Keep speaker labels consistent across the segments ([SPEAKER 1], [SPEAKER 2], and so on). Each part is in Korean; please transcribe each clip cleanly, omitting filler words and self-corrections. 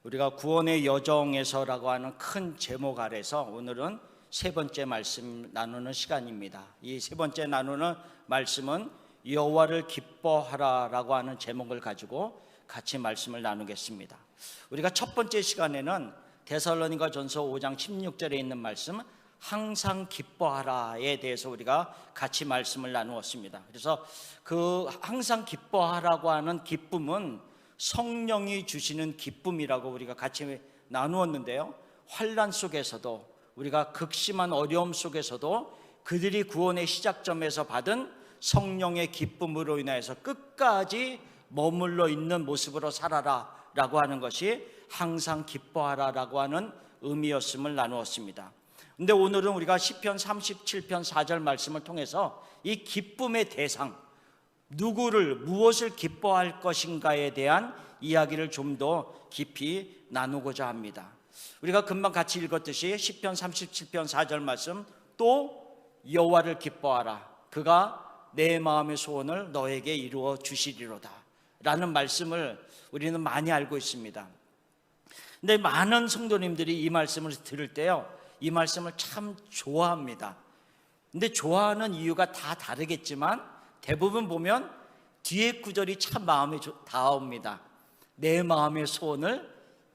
[SPEAKER 1] 우리가 구원의 여정에서라고 하는 큰 제목 아래서 오늘은 세 번째 말씀 나누는 시간입니다. 이 세 번째 나누는 말씀은 여호와를 기뻐하라라고 하는 제목을 가지고 같이 말씀을 나누겠습니다. 우리가 첫 번째 시간에는 데살로니가전서 5장 16절에 있는 말씀 항상 기뻐하라에 대해서 우리가 같이 말씀을 나누었습니다. 그래서 그 항상 기뻐하라고 하는 기쁨은 성령이 주시는 기쁨이라고 우리가 같이 나누었는데요, 환난 속에서도 우리가 극심한 어려움 속에서도 그들이 구원의 시작점에서 받은 성령의 기쁨으로 인해서 끝까지 머물러 있는 모습으로 살아라 라고 하는 것이 항상 기뻐하라 라고 하는 의미였음을 나누었습니다. 근데 오늘은 우리가 시편 37편 4절 말씀을 통해서 이 기쁨의 대상, 누구를 무엇을 기뻐할 것인가에 대한 이야기를 좀 더 깊이 나누고자 합니다. 우리가 금방 같이 읽었듯이 시편 37편 4절 말씀, 또 여호와를 기뻐하라 그가 내 마음의 소원을 너에게 이루어 주시리로다 라는 말씀을 우리는 많이 알고 있습니다. 근데 많은 성도님들이 이 말씀을 들을 때요, 이 말씀을 참 좋아합니다. 근데 좋아하는 이유가 다 다르겠지만 대부분 보면 뒤에 구절이 참 마음에 닿아옵니다. 내 마음의 소원을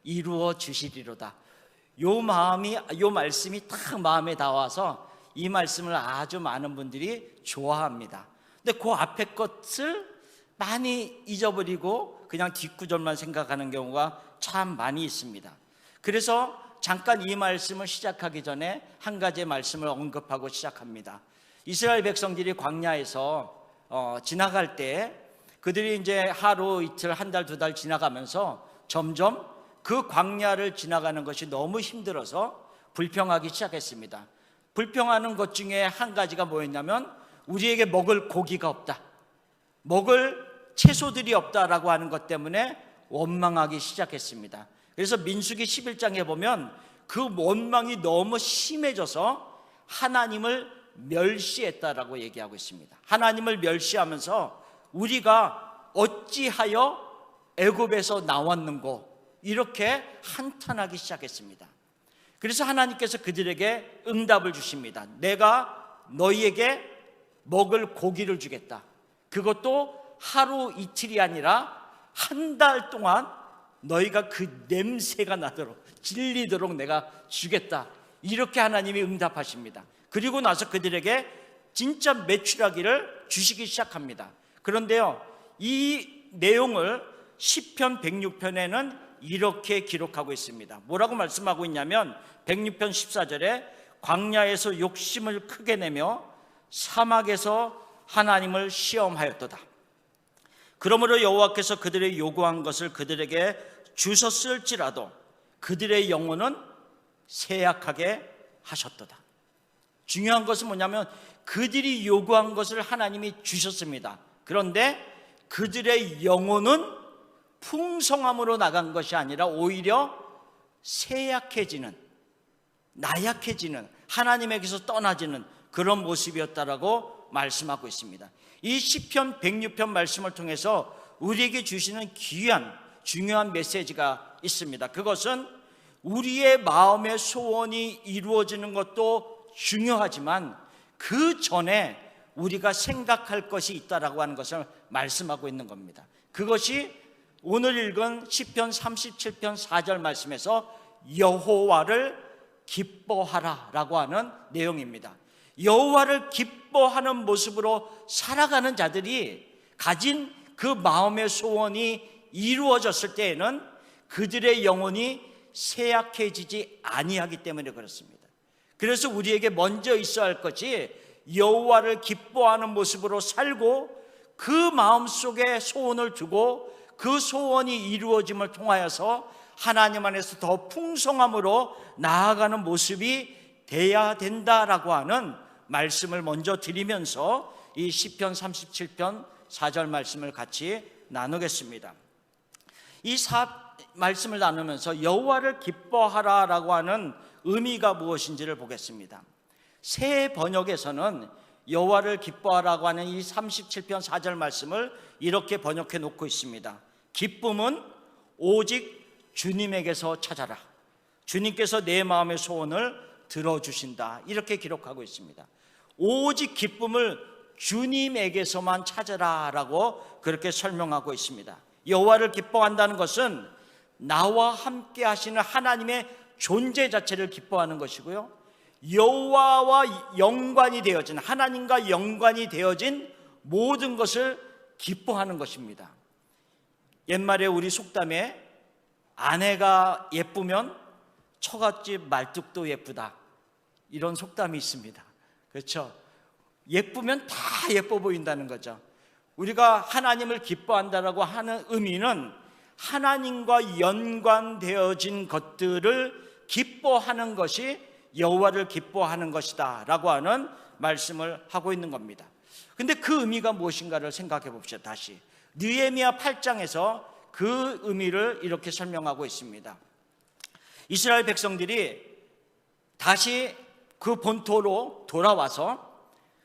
[SPEAKER 1] 이루어 주시리로다. 요 말씀이 딱 마음에 닿아서 이 말씀을 아주 많은 분들이 좋아합니다. 근데 그 앞에 것을 많이 잊어버리고 그냥 뒷구절만 생각하는 경우가 참 많이 있습니다. 그래서 잠깐 이 말씀을 시작하기 전에 한 가지 말씀을 언급하고 시작합니다. 이스라엘 백성들이 광야에서 지나갈 때 그들이 이제 하루 이틀 한 달 두 달 지나가면서 점점 그 광야를 지나가는 것이 너무 힘들어서 불평하기 시작했습니다. 불평하는 것 중에 한 가지가 뭐였냐면 우리에게 먹을 고기가 없다, 먹을 채소들이 없다라고 하는 것 때문에 원망하기 시작했습니다. 그래서 민수기 11장에 보면 그 원망이 너무 심해져서 하나님을 멸시했다라고 얘기하고 있습니다. 하나님을 멸시하면서 우리가 어찌하여 애굽에서 나왔는고 이렇게 한탄하기 시작했습니다. 그래서 하나님께서 그들에게 응답을 주십니다. 내가 너희에게 먹을 고기를 주겠다. 그것도 하루 이틀이 아니라 한 달 동안 너희가 그 냄새가 나도록 질리도록 내가 주겠다. 이렇게 하나님이 응답하십니다. 그리고 나서 그들에게 진짜 메추라기를 주시기 시작합니다. 그런데요, 이 내용을 시편 106편에는 이렇게 기록하고 있습니다. 뭐라고 말씀하고 있냐면 106편 14절에 광야에서 욕심을 크게 내며 사막에서 하나님을 시험하였도다. 그러므로 여호와께서 그들의 요구한 것을 그들에게 주셨을지라도 그들의 영혼은 쇠약하게 하셨도다. 중요한 것은 뭐냐면 그들이 요구한 것을 하나님이 주셨습니다. 그런데 그들의 영혼은 풍성함으로 나간 것이 아니라 오히려 쇠약해지는, 나약해지는, 하나님에게서 떠나지는 그런 모습이었다라고 말씀하고 있습니다. 이 시편 106편 말씀을 통해서 우리에게 주시는 귀한 중요한 메시지가 있습니다. 그것은 우리의 마음의 소원이 이루어지는 것도 중요하지만 그 전에 우리가 생각할 것이 있다라고 하는 것을 말씀하고 있는 겁니다. 그것이 오늘 읽은 시편 37편 4절 말씀에서 여호와를 기뻐하라라고 하는 내용입니다. 여호와를 기뻐하는 모습으로 살아가는 자들이 가진 그 마음의 소원이 이루어졌을 때에는 그들의 영혼이 쇠약해지지 아니하기 때문에 그렇습니다. 그래서 우리에게 먼저 있어야 할 것이 여호와를 기뻐하는 모습으로 살고 그 마음속에 소원을 두고 그 소원이 이루어짐을 통하여서 하나님 안에서 더 풍성함으로 나아가는 모습이 돼야 된다라고 하는 말씀을 먼저 드리면서 이 시편 37편 4절 말씀을 같이 나누겠습니다. 이 말씀을 나누면서 여호와를 기뻐하라라고 하는 의미가 무엇인지를 보겠습니다. 새 번역에서는 여호와를 기뻐하라고 하는 이 37편 4절 말씀을 이렇게 번역해 놓고 있습니다. 기쁨은 오직 주님에게서 찾아라. 주님께서 내 마음의 소원을 들어주신다. 이렇게 기록하고 있습니다. 오직 기쁨을 주님에게서만 찾아라 라고 그렇게 설명하고 있습니다. 여호와를 기뻐한다는 것은 나와 함께 하시는 하나님의 존재 자체를 기뻐하는 것이고요, 여호와와 연관이 되어진, 하나님과 연관이 되어진 모든 것을 기뻐하는 것입니다. 옛말에 우리 속담에 아내가 예쁘면 처갓집 말뚝도 예쁘다, 이런 속담이 있습니다. 그렇죠? 예쁘면 다 예뻐 보인다는 거죠. 우리가 하나님을 기뻐한다라고 하는 의미는 하나님과 연관되어진 것들을 기뻐하는 것이 여호와를 기뻐하는 것이다 라고 하는 말씀을 하고 있는 겁니다. 근데 그 의미가 무엇인가를 생각해 봅시다. 다시 느헤미야 8장에서 그 의미를 이렇게 설명하고 있습니다. 이스라엘 백성들이 다시 그 본토로 돌아와서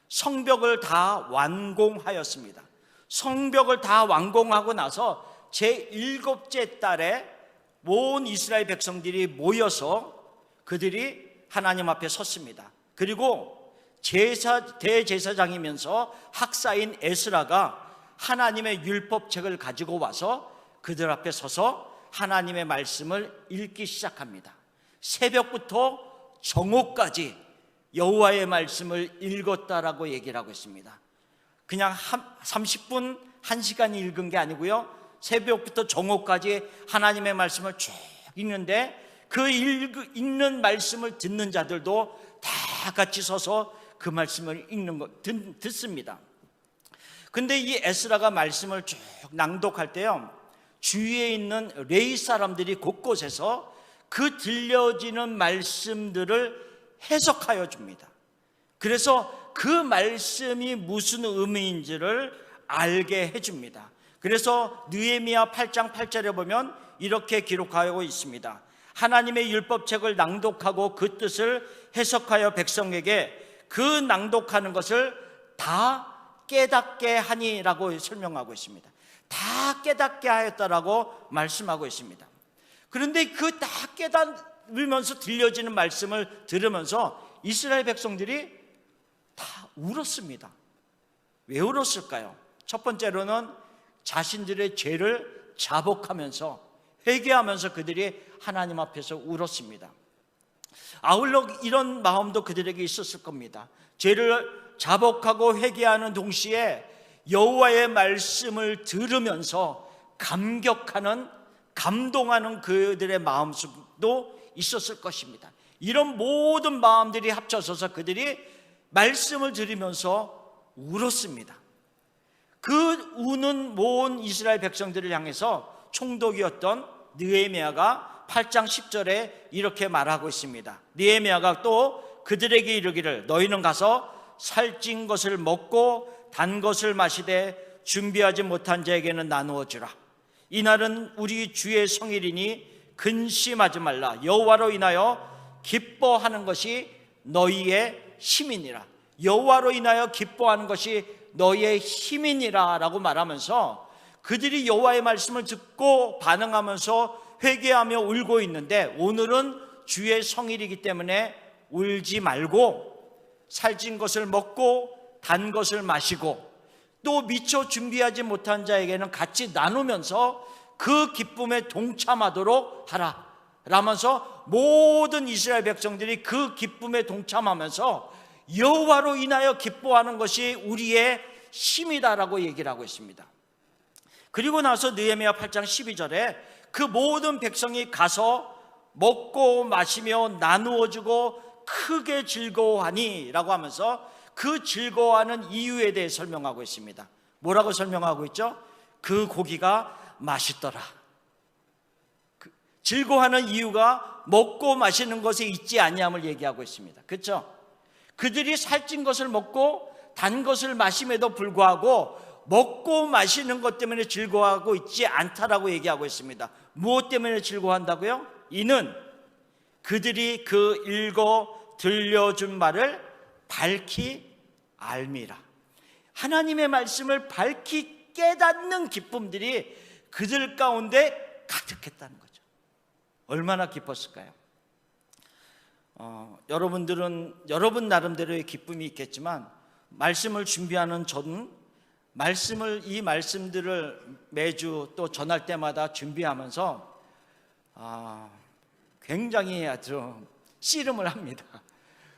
[SPEAKER 1] 성벽을 다 완공하였습니다. 성벽을 다 완공하고 나서 제7째 달에 온 이스라엘 백성들이 모여서 그들이 하나님 앞에 섰습니다. 그리고 대제사장이면서 학사인 에스라가 하나님의 율법책을 가지고 와서 그들 앞에 서서 하나님의 말씀을 읽기 시작합니다. 새벽부터 정오까지 여호와의 말씀을 읽었다라고 얘기를 하고 있습니다. 그냥 30분, 1시간 읽은 게 아니고요, 새벽부터 정오까지 하나님의 말씀을 쭉 읽는데 그 읽는 말씀을 듣는 자들도 다 같이 서서 그 말씀을 듣습니다. 근데 이 에스라가 말씀을 쭉 낭독할 때요, 주위에 있는 레위 사람들이 곳곳에서 그 들려지는 말씀들을 해석하여 줍니다. 그래서 그 말씀이 무슨 의미인지를 알게 해줍니다. 그래서 느헤미야 8장 8절에 보면 이렇게 기록하고 있습니다. 하나님의 율법책을 낭독하고 그 뜻을 해석하여 백성에게 그 낭독하는 것을 다 깨닫게 하니라고 설명하고 있습니다. 다 깨닫게 하였다라고 말씀하고 있습니다. 그런데 그 다 깨달으면서 들려지는 말씀을 들으면서 이스라엘 백성들이 다 울었습니다. 왜 울었을까요? 첫 번째로는 자신들의 죄를 자복하면서 회개하면서 그들이 하나님 앞에서 울었습니다. 아울러 이런 마음도 그들에게 있었을 겁니다. 죄를 자복하고 회개하는 동시에 여호와의 말씀을 들으면서 감격하는, 감동하는 그들의 마음도 있었을 것입니다. 이런 모든 마음들이 합쳐져서 그들이 말씀을 들으면서 울었습니다. 그 우는 모든 이스라엘 백성들을 향해서 총독이었던 느헤미야가 8장 10절에 이렇게 말하고 있습니다. 느헤미야가 또 그들에게 이르기를 너희는 가서 살찐 것을 먹고 단 것을 마시되 준비하지 못한 자에게는 나누어 주라. 이날은 우리 주의 성일이니 근심하지 말라. 여호와로 인하여 기뻐하는 것이 너희의 힘이니라. 여호와로 인하여 기뻐하는 것이 너희의 힘이니라 라고 말하면서 그들이 여호와의 말씀을 듣고 반응하면서 회개하며 울고 있는데, 오늘은 주의 성일이기 때문에 울지 말고 살찐 것을 먹고 단 것을 마시고 또 미처 준비하지 못한 자에게는 같이 나누면서 그 기쁨에 동참하도록 하라 라면서 모든 이스라엘 백성들이 그 기쁨에 동참하면서 여호와로 인하여 기뻐하는 것이 우리의 힘이다라고 얘기를 하고 있습니다. 그리고 나서 느헤미야 8장 12절에 그 모든 백성이 가서 먹고 마시며 나누어주고 크게 즐거워하니 라고 하면서 그 즐거워하는 이유에 대해 설명하고 있습니다. 뭐라고 설명하고 있죠? 그 고기가 맛있더라. 즐거워하는 이유가 먹고 마시는 것에 있지 아니함을 얘기하고 있습니다. 그렇죠? 그들이 살찐 것을 먹고 단 것을 마심에도 불구하고 먹고 마시는 것 때문에 즐거워하고 있지 않다라고 얘기하고 있습니다. 무엇 때문에 즐거워한다고요? 이는 그들이 그 읽어 들려준 말을 밝히 알미라. 하나님의 말씀을 밝히 깨닫는 기쁨들이 그들 가운데 가득했다는 거죠. 얼마나 기뻤을까요? 여러분들은 여러분 나름대로의 기쁨이 있겠지만 말씀을 준비하는 저는 이 말씀들을 매주 또 전할 때마다 준비하면서 굉장히 아주 씨름을 합니다.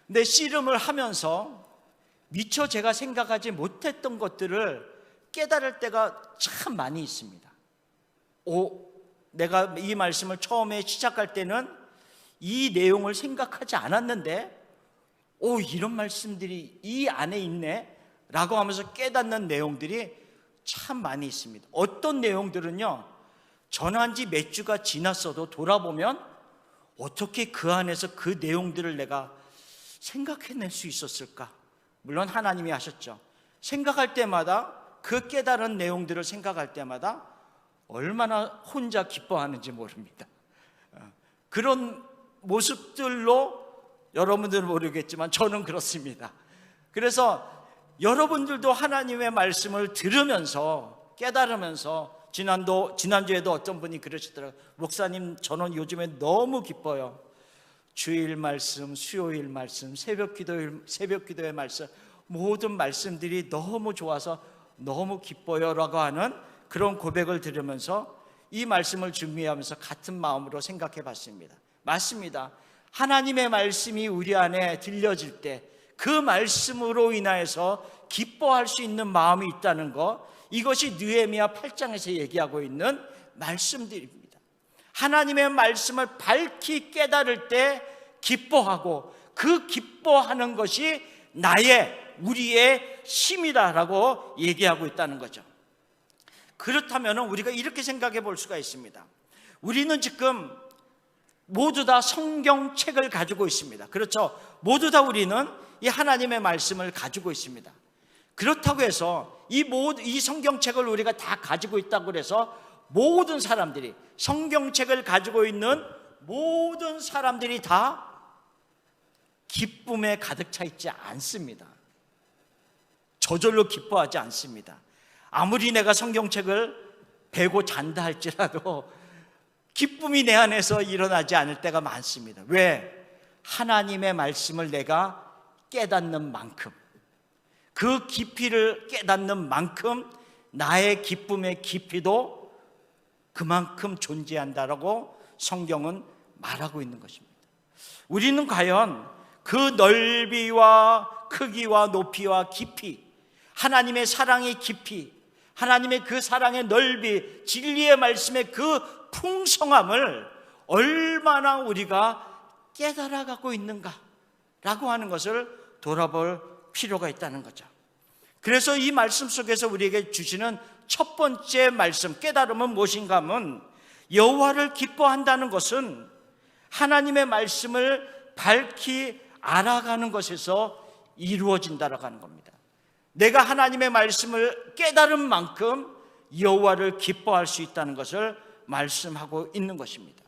[SPEAKER 1] 근데 씨름을 하면서 미처 제가 생각하지 못했던 것들을 깨달을 때가 참 많이 있습니다. 내가 이 말씀을 처음에 시작할 때는 이 내용을 생각하지 않았는데 이런 말씀들이 이 안에 있네 라고 하면서 깨닫는 내용들이 참 많이 있습니다. 어떤 내용들은요, 전한 지 몇 주가 지났어도 돌아보면 어떻게 그 안에서 그 내용들을 내가 생각해낼 수 있었을까? 물론 하나님이 하셨죠. 생각할 때마다 그 깨달은 내용들을 생각할 때마다 얼마나 혼자 기뻐하는지 모릅니다. 그런 모습들로 여러분들은 모르겠지만 저는 그렇습니다. 그래서 여러분들도 하나님의 말씀을 들으면서 깨달으면서 지난주에도 어떤 분이 그러시더라고요. 목사님, 저는 요즘에 너무 기뻐요. 주일 말씀, 수요일 말씀, 새벽 기도의 말씀, 모든 말씀들이 너무 좋아서 너무 기뻐요 라고 하는 그런 고백을 들으면서 이 말씀을 준비하면서 같은 마음으로 생각해 봤습니다. 맞습니다. 하나님의 말씀이 우리 안에 들려질 때 그 말씀으로 인하여서 기뻐할 수 있는 마음이 있다는 것, 이것이 느헤미야 8장에서 얘기하고 있는 말씀들입니다. 하나님의 말씀을 밝히 깨달을 때 기뻐하고 그 기뻐하는 것이 우리의 힘이다라고 얘기하고 있다는 거죠. 그렇다면 우리가 이렇게 생각해 볼 수가 있습니다. 우리는 지금 모두 다 성경책을 가지고 있습니다. 그렇죠? 모두 다 우리는 이 하나님의 말씀을 가지고 있습니다. 그렇다고 해서 이 성경책을 우리가 다 가지고 있다고 해서 모든 사람들이, 성경책을 가지고 있는 모든 사람들이 다 기쁨에 가득 차 있지 않습니다. 저절로 기뻐하지 않습니다. 아무리 내가 성경책을 베고 잔다 할지라도 기쁨이 내 안에서 일어나지 않을 때가 많습니다. 왜? 하나님의 말씀을 내가 깨닫는 만큼, 그 깊이를 깨닫는 만큼 나의 기쁨의 깊이도 그만큼 존재한다라고 성경은 말하고 있는 것입니다. 우리는 과연 그 넓이와 크기와 높이와 깊이, 하나님의 사랑의 깊이, 하나님의 그 사랑의 넓이, 진리의 말씀의 그 풍성함을 얼마나 우리가 깨달아가고 있는가라고 하는 것을 돌아볼 필요가 있다는 거죠. 그래서 이 말씀 속에서 우리에게 주시는 첫 번째 말씀, 깨달음은 무엇인가 하면, 여호와를 기뻐한다는 것은 하나님의 말씀을 밝히 알아가는 것에서 이루어진다라고 하는 겁니다. 내가 하나님의 말씀을 깨달은 만큼 여호와를 기뻐할 수 있다는 것을 말씀하고 있는 것입니다.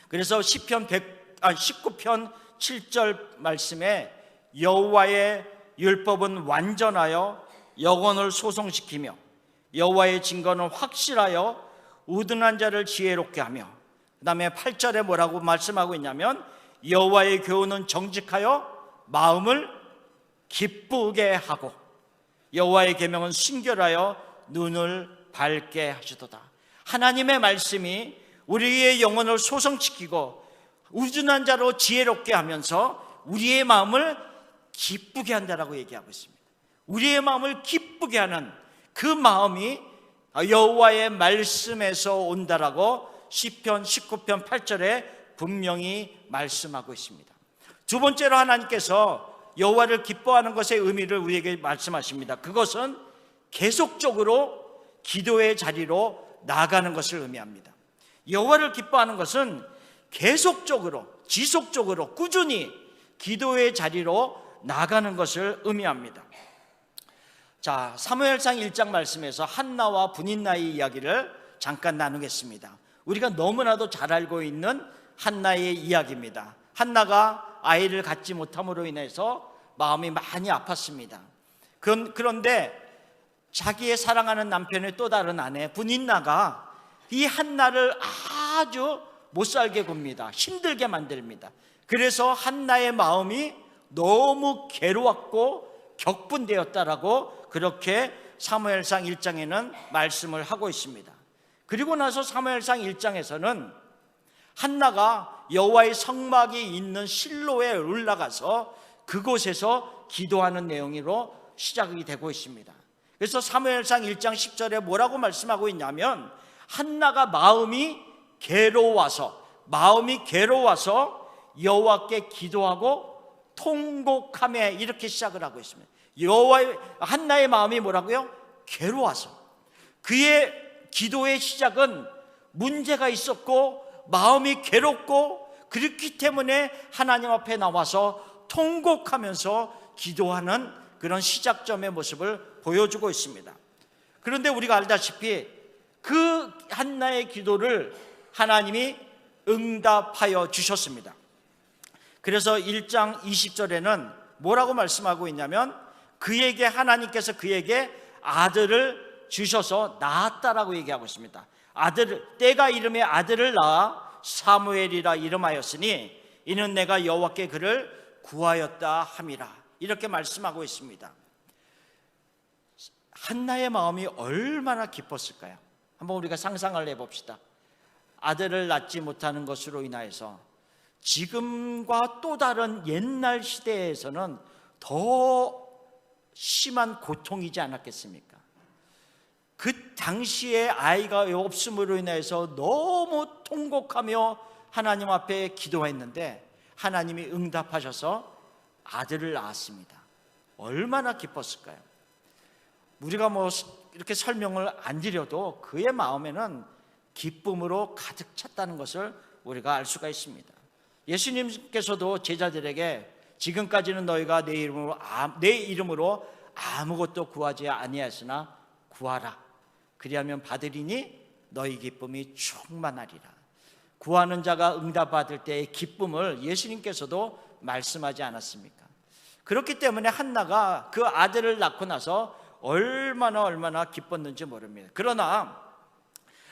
[SPEAKER 1] 그래서 시편 19편 7절 말씀에 여호와의 율법은 완전하여 영혼을 소성시키며 여호와의 증거는 확실하여 우둔한 자를 지혜롭게 하며, 그 다음에 8절에 뭐라고 말씀하고 있냐면 여호와의 교훈은 정직하여 마음을 기쁘게 하고 여호와의 계명은 순결하여 눈을 밝게 하시도다. 하나님의 말씀이 우리의 영혼을 소성시키고 우둔한 자로 지혜롭게 하면서 우리의 마음을 기쁘게 한다라고 얘기하고 있습니다. 우리의 마음을 기쁘게 하는 그 마음이 여호와의 말씀에서 온다라고 시편 19편 8절에 분명히 말씀하고 있습니다. 두 번째로 하나님께서 여호와를 기뻐하는 것의 의미를 우리에게 말씀하십니다. 그것은 계속적으로 기도의 자리로 나아가는 것을 의미합니다. 여호와를 기뻐하는 것은 계속적으로, 지속적으로, 꾸준히 기도의 자리로 나아가는 것을 의미합니다. 자, 사무엘상 1장 말씀에서 한나와 브닛나의 이야기를 잠깐 나누겠습니다. 우리가 너무나도 잘 알고 있는 한나의 이야기입니다. 한나가 아이를 갖지 못함으로 인해서 마음이 많이 아팠습니다. 그런데 자기의 사랑하는 남편의 또 다른 아내 브닛나가 이 한나를 아주 못 살게 굽니다. 힘들게 만듭니다. 그래서 한나의 마음이 너무 괴로웠고 격분되었다라고 그렇게 사무엘상 1장에는 말씀을 하고 있습니다. 그리고 나서 사무엘상 1장에서는 한나가 여호와의 성막이 있는 실로에 올라가서 그곳에서 기도하는 내용으로 시작이 되고 있습니다. 그래서 사무엘상 1장 10절에 뭐라고 말씀하고 있냐면 한나가 마음이 괴로워서 여호와께 기도하고 통곡하며 이렇게 시작을 하고 있습니다. 한나의 마음이 뭐라고요? 괴로워서. 그의 기도의 시작은 문제가 있었고 마음이 괴롭고 그렇기 때문에 하나님 앞에 나와서 통곡하면서 기도하는 그런 시작점의 모습을 보여주고 있습니다. 그런데 우리가 알다시피 그 한나의 기도를 하나님이 응답하여 주셨습니다. 그래서 1장 20절에는 뭐라고 말씀하고 있냐면 하나님께서 그에게 아들을 주셔서 낳았다라고 얘기하고 있습니다. 때가 이름에 아들을 낳아 사무엘이라 이름하였으니 이는 내가 여호와께 그를 구하였다 함이라, 이렇게 말씀하고 있습니다. 한나의 마음이 얼마나 기뻤을까요? 한번 우리가 상상을 해봅시다. 아들을 낳지 못하는 것으로 인하여서 지금과 또 다른 옛날 시대에서는 더 심한 고통이지 않았겠습니까? 그 당시에 아이가 없음으로 인해서 너무 통곡하며 하나님 앞에 기도했는데 하나님이 응답하셔서 아들을 낳았습니다. 얼마나 기뻤을까요? 우리가 이렇게 설명을 안 드려도 그의 마음에는 기쁨으로 가득 찼다는 것을 우리가 알 수가 있습니다. 예수님께서도 제자들에게 지금까지는 너희가 내 이름으로 아무것도 구하지 아니하였으나 구하라, 그리하면 받으리니 너희 기쁨이 충만하리라. 구하는 자가 응답받을 때의 기쁨을 예수님께서도 말씀하지 않았습니까? 그렇기 때문에 한나가 그 아들을 낳고 나서 얼마나 기뻤는지 모릅니다. 그러나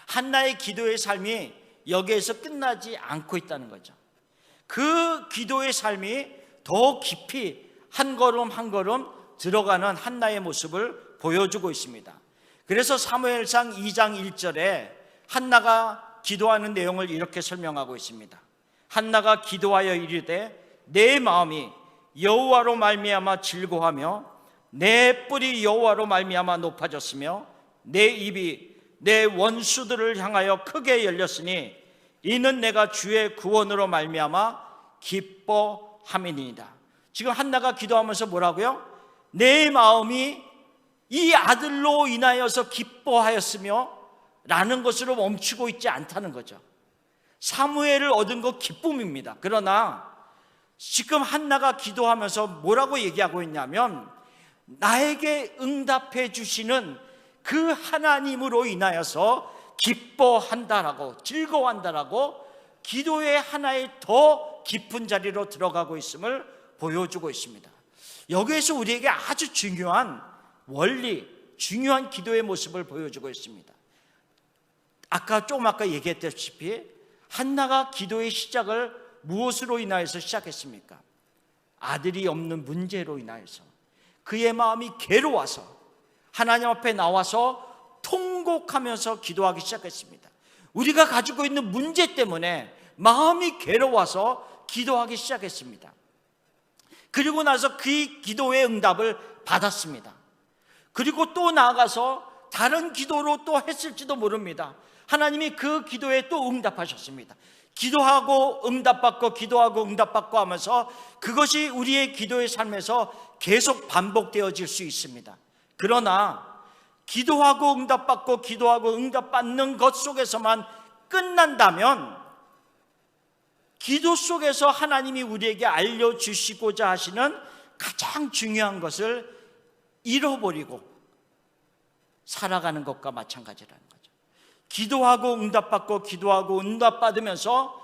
[SPEAKER 1] 한나의 기도의 삶이 여기에서 끝나지 않고 있다는 거죠. 그 기도의 삶이 더 깊이 한 걸음 한 걸음 들어가는 한나의 모습을 보여주고 있습니다. 그래서 사무엘상 2장 1절에 한나가 기도하는 내용을 이렇게 설명하고 있습니다. 한나가 기도하여 이르되 내 마음이 여호와로 말미암아 즐거워하며 내 뿔이 여호와로 말미암아 높아졌으며 내 입이 내 원수들을 향하여 크게 열렸으니 이는 내가 주의 구원으로 말미암아 기뻐함이니이다. 지금 한나가 기도하면서 뭐라고요? 내 마음이 이 아들로 인하여서 기뻐하였으며 라는 것으로 멈추고 있지 않다는 거죠. 사무엘을 얻은 것 기쁨입니다. 그러나 지금 한나가 기도하면서 뭐라고 얘기하고 있냐면 나에게 응답해 주시는 그 하나님으로 인하여서 기뻐한다라고, 즐거워한다라고 기도의 하나의 더 깊은 자리로 들어가고 있음을 보여주고 있습니다. 여기에서 우리에게 아주 중요한 원리, 중요한 기도의 모습을 보여주고 있습니다. 아까 얘기했다시피 한나가 기도의 시작을 무엇으로 인하여서 시작했습니까? 아들이 없는 문제로 인하여서 그의 마음이 괴로워서 하나님 앞에 나와서 통곡하면서 기도하기 시작했습니다. 우리가 가지고 있는 문제 때문에 마음이 괴로워서 기도하기 시작했습니다. 그리고 나서 그 기도의 응답을 받았습니다. 그리고 또 나아가서 다른 기도로 또 했을지도 모릅니다. 하나님이 그 기도에 또 응답하셨습니다. 기도하고 응답받고 기도하고 응답받고 하면서 그것이 우리의 기도의 삶에서 계속 반복되어질 수 있습니다. 그러나 기도하고 응답받고 기도하고 응답받는 것 속에서만 끝난다면 기도 속에서 하나님이 우리에게 알려주시고자 하시는 가장 중요한 것을 잃어버리고 살아가는 것과 마찬가지라는 거죠. 기도하고 응답받고 기도하고 응답받으면서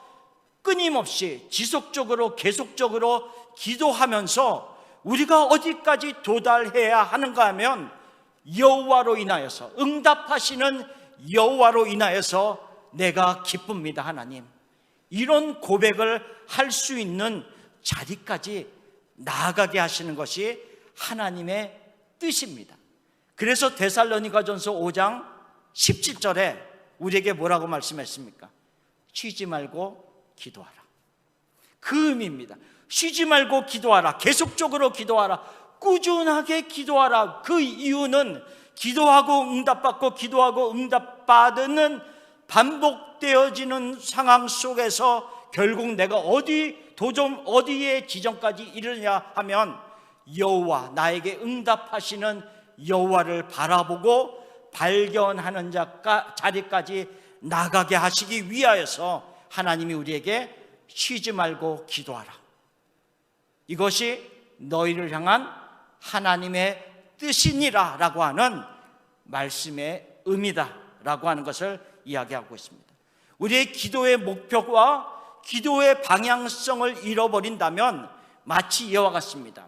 [SPEAKER 1] 끊임없이 지속적으로 계속적으로 기도하면서 우리가 어디까지 도달해야 하는가 하면 여호와로 인하여서, 응답하시는 여호와로 인하여서 내가 기쁩니다. 하나님, 이런 고백을 할 수 있는 자리까지 나아가게 하시는 것이 하나님의 뜻입니다. 그래서 데살로니가전서 5장 17절에 우리에게 뭐라고 말씀했습니까? 쉬지 말고 기도하라. 그 의미입니다. 쉬지 말고 기도하라. 계속적으로 기도하라. 꾸준하게 기도하라. 그 이유는 기도하고 응답받고 기도하고 응답받는 반복되어지는 상황 속에서 결국 내가 어디에 지점까지 이르냐 하면 여호와, 나에게 응답하시는 여호와를 바라보고 발견하는 자리까지 나가게 하시기 위하여서 하나님이 우리에게 쉬지 말고 기도하라. 이것이 너희를 향한 하나님의 뜻이니라 라고 하는 말씀의 의미다 라고 하는 것을 이야기하고 있습니다. 우리의 기도의 목표와 기도의 방향성을 잃어버린다면 마치 이와 같습니다.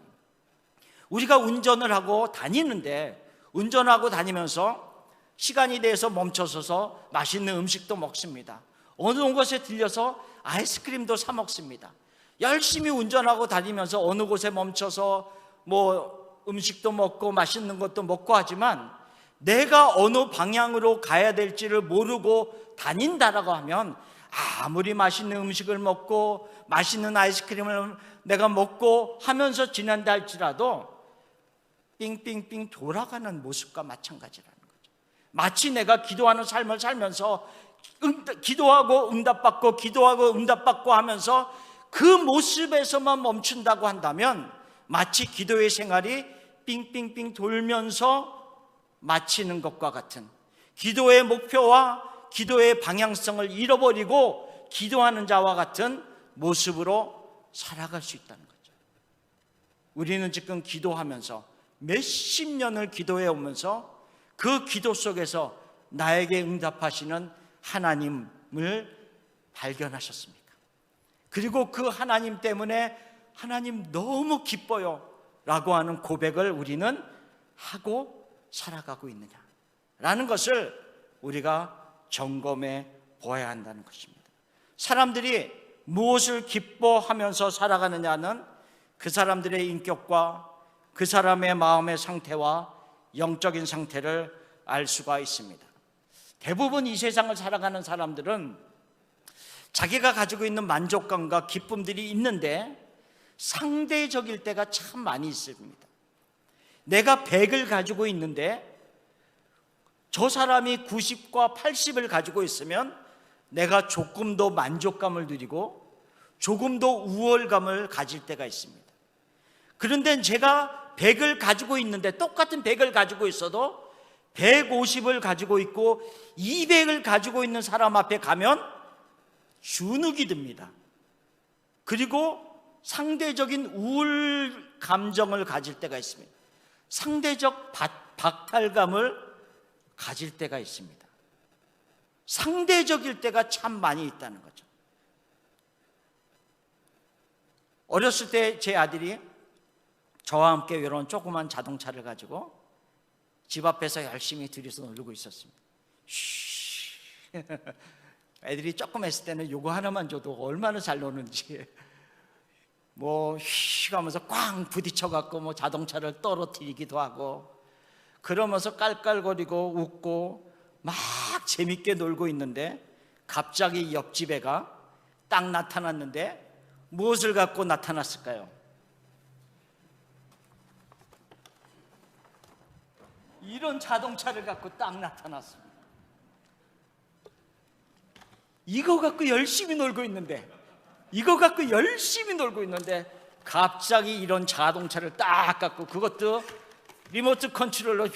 [SPEAKER 1] 우리가 운전을 하고 다니는데, 운전하고 다니면서 시간이 돼서 멈춰서서 맛있는 음식도 먹습니다. 어느 곳에 들려서 아이스크림도 사 먹습니다. 열심히 운전하고 다니면서 어느 곳에 멈춰서 음식도 먹고 맛있는 것도 먹고 하지만 내가 어느 방향으로 가야 될지를 모르고 다닌다라고 하면 아무리 맛있는 음식을 먹고 맛있는 아이스크림을 내가 먹고 하면서 지낸다 할지라도 삥삥삥 돌아가는 모습과 마찬가지라는 거죠. 마치 내가 기도하는 삶을 살면서 기도하고 응답받고 기도하고 응답받고 하면서 그 모습에서만 멈춘다고 한다면 마치 기도의 생활이 삥삥삥 돌면서 마치는 것과 같은, 기도의 목표와 기도의 방향성을 잃어버리고 기도하는 자와 같은 모습으로 살아갈 수 있다는 거죠. 우리는 지금 기도하면서 몇십 년을 기도해 오면서 그 기도 속에서 나에게 응답하시는 하나님을 발견하셨습니까? 그리고 그 하나님 때문에 하나님 너무 기뻐요 라고 하는 고백을 우리는 하고 살아가고 있느냐라는 것을 우리가 점검해 보아야 한다는 것입니다. 사람들이 무엇을 기뻐하면서 살아가느냐는 그 사람들의 인격과 그 사람의 마음의 상태와 영적인 상태를 알 수가 있습니다. 대부분 이 세상을 살아가는 사람들은 자기가 가지고 있는 만족감과 기쁨들이 있는데 상대적일 때가 참 많이 있습니다. 내가 100을 가지고 있는데 저 사람이 90과 80을 가지고 있으면 내가 조금 더 만족감을 누리고 조금 더 우월감을 가질 때가 있습니다. 그런데 제가 100을 가지고 있는데, 똑같은 100을 가지고 있어도 150을 가지고 있고 200을 가지고 있는 사람 앞에 가면 주눅이 듭니다. 그리고 상대적인 우울 감정을 가질 때가 있습니다. 상대적 박탈감을 가질 때가 있습니다. 상대적일 때가 참 많이 있다는 거죠. 어렸을 때 제 아들이 저와 함께 이런 조그만 자동차를 가지고 집 앞에서 열심히 들여서 놀고 있었습니다. 애들이 조금 했을 때는 요거 하나만 줘도 얼마나 잘 노는지 휘 하면서 꽝 부딪혀갖고 자동차를 떨어뜨리기도 하고 그러면서 깔깔거리고 웃고 막 재밌게 놀고 있는데 갑자기 옆집 애가 딱 나타났는데 무엇을 갖고 나타났을까요? 이런 자동차를 갖고 딱 나타났습니다. 이거 갖고 열심히 놀고 있는데 갑자기 이런 자동차를 딱 갖고, 그것도 리모트 컨트롤러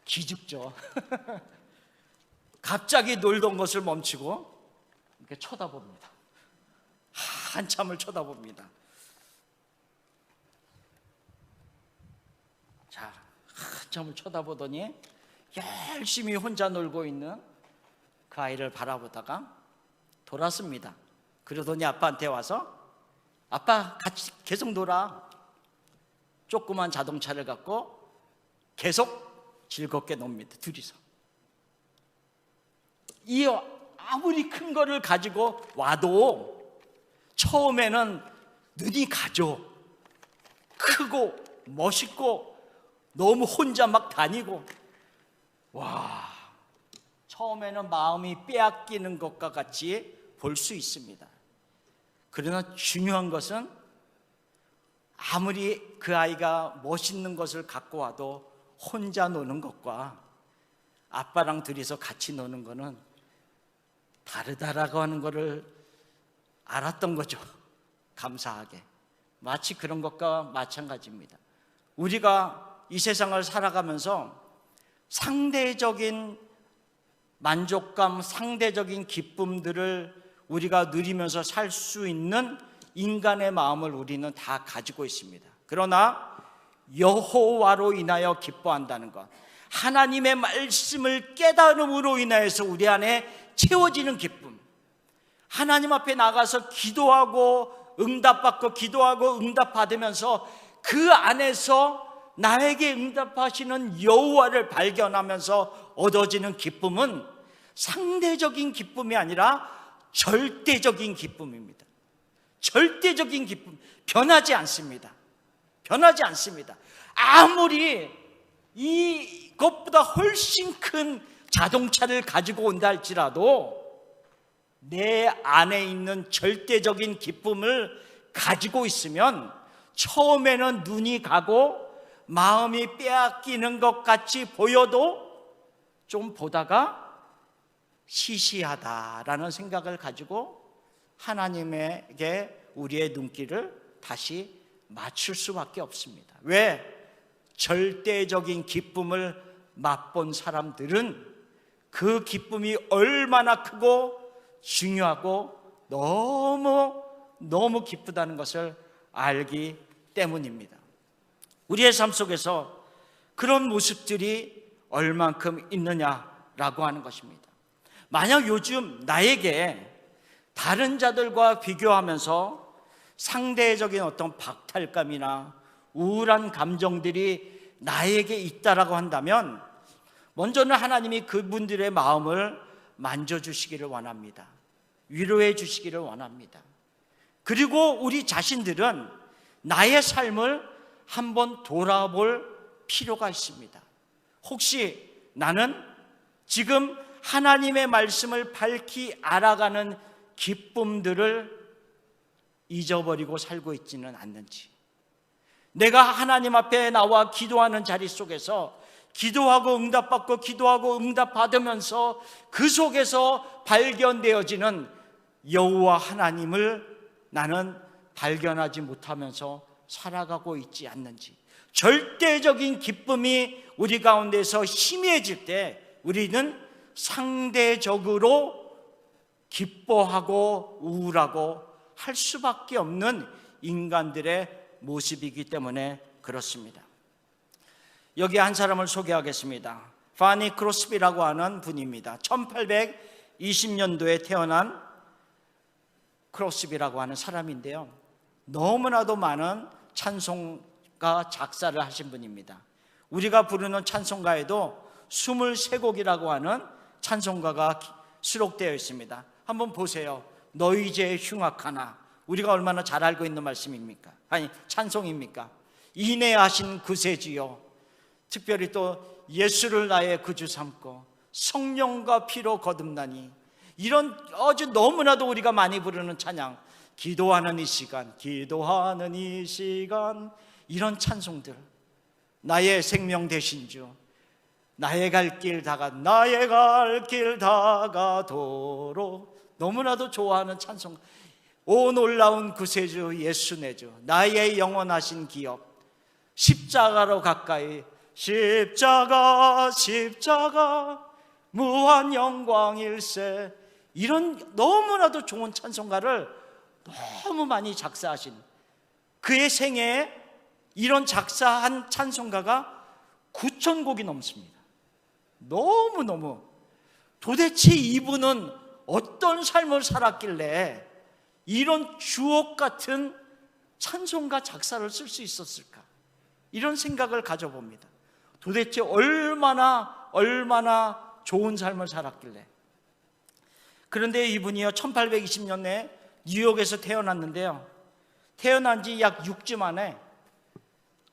[SPEAKER 1] 기죽죠. 갑자기 놀던 것을 멈추고 이렇게 쳐다봅니다. 한참을 쳐다봅니다. 자, 한참을 쳐다보더니 열심히 혼자 놀고 있는 그 아이를 바라보다가 돌았습니다. 그러더니 아빠한테 와서, 아빠 같이 계속 놀아. 조그만 자동차를 갖고 계속 즐겁게 놉니다. 둘이서. 이 아무리 큰 거를 가지고 와도 처음에는 눈이 가죠. 크고 멋있고 너무 혼자 막 다니고, 와, 처음에는 마음이 빼앗기는 것과 같이 볼 수 있습니다. 그러나 중요한 것은 아무리 그 아이가 멋있는 것을 갖고 와도 혼자 노는 것과 아빠랑 둘이서 같이 노는 거는 다르다라고 하는 것을 알았던 거죠. 감사하게. 마치 그런 것과 마찬가지입니다. 우리가 이 세상을 살아가면서 상대적인 만족감, 상대적인 기쁨들을 우리가 누리면서 살 수 있는 인간의 마음을 우리는 다 가지고 있습니다. 그러나 여호와로 인하여 기뻐한다는 것, 하나님의 말씀을 깨달음으로 인하여서 우리 안에 채워지는 기쁨, 하나님 앞에 나가서 기도하고 응답받고 기도하고 응답받으면서 그 안에서 나에게 응답하시는 여호와를 발견하면서 얻어지는 기쁨은 상대적인 기쁨이 아니라 절대적인 기쁨입니다. 절대적인 기쁨, 변하지 않습니다. 변하지 않습니다. 아무리 이것보다 훨씬 큰 자동차를 가지고 온다 할지라도 내 안에 있는 절대적인 기쁨을 가지고 있으면 처음에는 눈이 가고 마음이 빼앗기는 것 같이 보여도 좀 보다가 시시하다라는 생각을 가지고 하나님에게 우리의 눈길을 다시 맞출 수밖에 없습니다. 왜? 절대적인 기쁨을 맛본 사람들은 그 기쁨이 얼마나 크고 중요하고 너무 기쁘다는 것을 알기 때문입니다. 우리의 삶 속에서 그런 모습들이 얼만큼 있느냐라고 하는 것입니다. 만약 요즘 나에게 다른 자들과 비교하면서 상대적인 어떤 박탈감이나 우울한 감정들이 나에게 있다라고 한다면 먼저는 하나님이 그분들의 마음을 만져주시기를 원합니다. 위로해 주시기를 원합니다. 그리고 우리 자신들은 나의 삶을 한번 돌아볼 필요가 있습니다. 혹시 나는 지금 하나님의 말씀을 밝히 알아가는 기쁨들을 잊어버리고 살고 있지는 않는지, 내가 하나님 앞에 나와 기도하는 자리 속에서 기도하고 응답받고 기도하고 응답받으면서 그 속에서 발견되어지는 여호와 하나님을 나는 발견하지 못하면서 살아가고 있지 않는지, 절대적인 기쁨이 우리 가운데서 희미해질 때 우리는 상대적으로 기뻐하고 우울하고 할 수밖에 없는 인간들의 모습이기 때문에 그렇습니다. 여기 한 사람을 소개하겠습니다. 파니 크로스비라고 하는 분입니다. 1820년도에 태어난 크로스비라고 하는 사람인데요, 너무나도 많은 찬송가 작사를 하신 분입니다. 우리가 부르는 찬송가에도 23곡이라고 하는 찬송가가 수록되어 있습니다. 한번 보세요. 너희 죄 흉악하나, 우리가 얼마나 잘 알고 있는 말씀입니까? 아니, 찬송입니까? 인애하신 구세주여, 특별히 또 예수를 나의 구주 삼고 성령과 피로 거듭나니, 이런 아주 너무나도 우리가 많이 부르는 찬양, 기도하는 이 시간, 기도하는 이 시간, 이런 찬송들, 나의 생명 되신 주, 나의 갈 길 다가도록, 너무나도 좋아하는 찬송. 오 놀라운 구세주 예수 내 주, 나의 영원하신 기업, 십자가로 가까이, 십자가 무한 영광일세, 이런 너무나도 좋은 찬송가를 너무 많이 작사하신, 그의 생애에 이런 작사한 찬송가가 9,000곡이 넘습니다. 너무너무, 도대체 이분은 어떤 삶을 살았길래 이런 주옥 같은 찬송가 작사를 쓸 수 있었을까, 이런 생각을 가져봅니다. 도대체 얼마나 좋은 삶을 살았길래. 그런데 이분이요 1820년에 뉴욕에서 태어났는데요, 태어난 지 약 6주 만에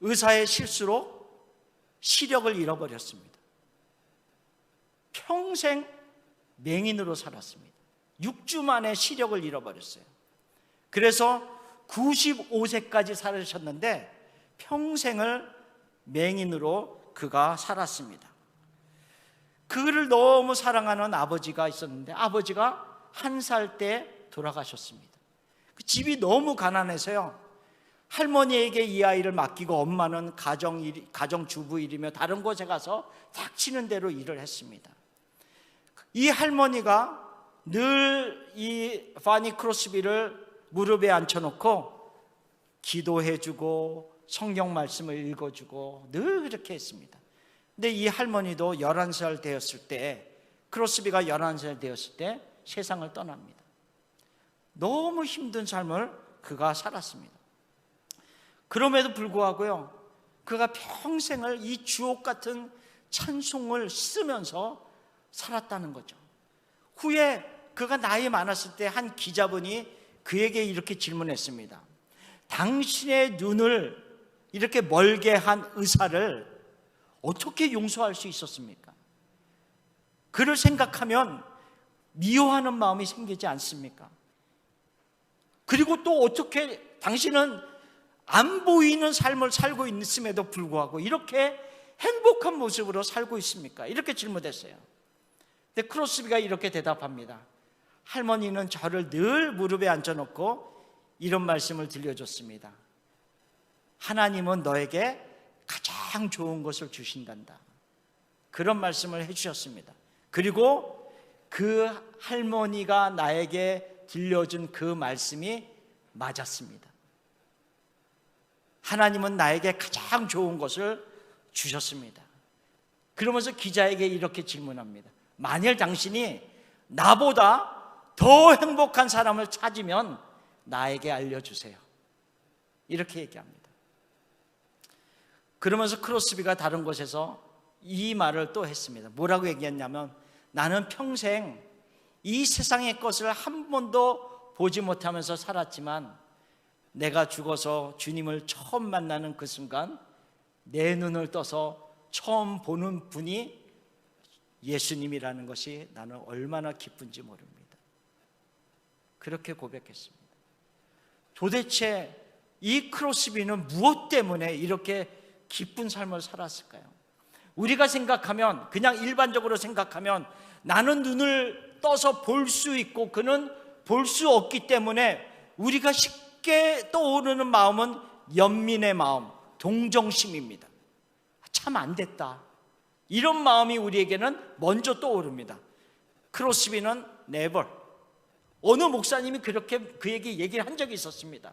[SPEAKER 1] 의사의 실수로 시력을 잃어버렸습니다. 평생 맹인으로 살았습니다. 6주 만에 시력을 잃어버렸어요. 그래서 95세까지 살으셨는데 평생을 맹인으로 그가 살았습니다. 그를 너무 사랑하는 아버지가 있었는데 아버지가 1살 때 돌아가셨습니다. 그 집이 너무 가난해서요, 할머니에게 이 아이를 맡기고 엄마는 가정주부 일이며 다른 곳에 가서 닥치는 대로 일을 했습니다. 이 할머니가 늘 이 파니 크로스비를 무릎에 앉혀놓고 기도해주고 성경 말씀을 읽어주고 늘 그렇게 했습니다. 근데 이 할머니도 11살 되었을 때, 크로스비가 11살 되었을 때 세상을 떠납니다. 너무 힘든 삶을 그가 살았습니다. 그럼에도 불구하고요, 그가 평생을 이 주옥 같은 찬송을 쓰면서 살았다는 거죠. 후에 그가 나이 많았을 때 한 기자분이 그에게 이렇게 질문했습니다. 당신의 눈을 이렇게 멀게 한 의사를 어떻게 용서할 수 있었습니까? 그를 생각하면 미워하는 마음이 생기지 않습니까? 그리고 또 어떻게 당신은 안 보이는 삶을 살고 있음에도 불구하고 이렇게 행복한 모습으로 살고 있습니까? 이렇게 질문했어요. 근데 크로스비가 이렇게 대답합니다. 할머니는 저를 늘 무릎에 앉혀놓고 이런 말씀을 들려줬습니다. 하나님은 너에게 가장 좋은 것을 주신단다. 그런 말씀을 해주셨습니다. 그리고 그 할머니가 나에게 들려준 그 말씀이 맞았습니다. 하나님은 나에게 가장 좋은 것을 주셨습니다. 그러면서 기자에게 이렇게 질문합니다. 만일 당신이 나보다 더 행복한 사람을 찾으면 나에게 알려주세요. 이렇게 얘기합니다. 그러면서 크로스비가 다른 곳에서 이 말을 또 했습니다. 뭐라고 얘기했냐면, 나는 평생 이 세상의 것을 한 번도 보지 못하면서 살았지만 내가 죽어서 주님을 처음 만나는 그 순간 내 눈을 떠서 처음 보는 분이 예수님이라는 것이 나는 얼마나 기쁜지 모릅니다. 그렇게 고백했습니다. 도대체 이 크로스비는 무엇 때문에 이렇게 기쁜 삶을 살았을까요? 우리가 생각하면, 그냥 일반적으로 생각하면 나는 눈을 떠서 볼 수 있고 그는 볼 수 없기 때문에 우리가 쉽게 떠오르는 마음은 연민의 마음, 동정심입니다. 참 안 됐다, 이런 마음이 우리에게는 먼저 떠오릅니다. 크로스비는 never, 어느 목사님이 그렇게 그에게 얘기를 한 적이 있었습니다.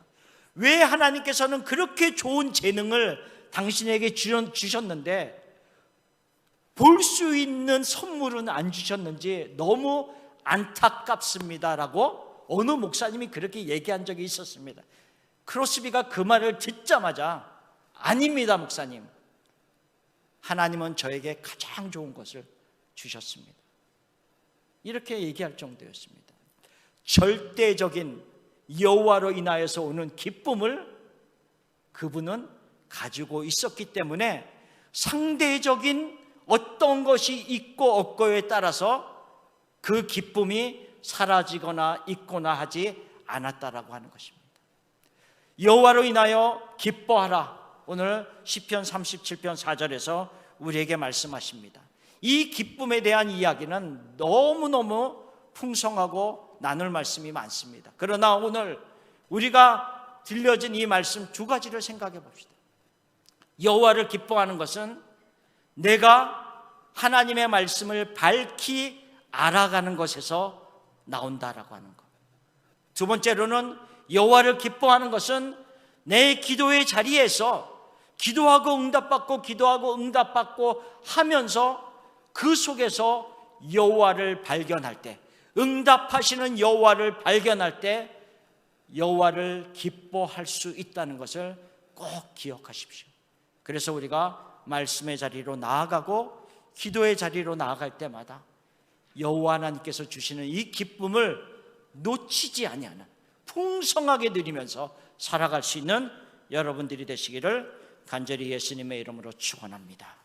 [SPEAKER 1] 왜 하나님께서는 그렇게 좋은 재능을 당신에게 주셨는데 볼 수 있는 선물은 안 주셨는지 너무 안타깝습니다라고 어느 목사님이 그렇게 얘기한 적이 있었습니다. 크로스비가 그 말을 듣자마자 아닙니다 목사님, 하나님은 저에게 가장 좋은 것을 주셨습니다, 이렇게 얘기할 정도였습니다. 절대적인 여호와로 인하여서 오는 기쁨을 그분은 가지고 있었기 때문에 상대적인 어떤 것이 있고 없고에 따라서 그 기쁨이 사라지거나 있거나 하지 않았다라고 하는 것입니다. 여호와로 인하여 기뻐하라, 오늘 시편 37편 4절에서 우리에게 말씀하십니다. 이 기쁨에 대한 이야기는 너무너무 풍성하고 나눌 말씀이 많습니다. 그러나 오늘 우리가 들려진 이 말씀 두 가지를 생각해 봅시다. 여호와를 기뻐하는 것은 내가 하나님의 말씀을 밝히 알아가는 것에서 나온다라고 하는 것. 두 번째로는 여호와를 기뻐하는 것은 내 기도의 자리에서 기도하고 응답받고 기도하고 응답받고 하면서 그 속에서 여호와를 발견할 때, 응답하시는 여호와를 발견할 때 여호와를 기뻐할 수 있다는 것을 꼭 기억하십시오. 그래서 우리가 말씀의 자리로 나아가고 기도의 자리로 나아갈 때마다 여호와 하나님께서 주시는 이 기쁨을 놓치지 아니하는, 풍성하게 누리면서 살아갈 수 있는 여러분들이 되시기를 간절히 예수님의 이름으로 축원합니다.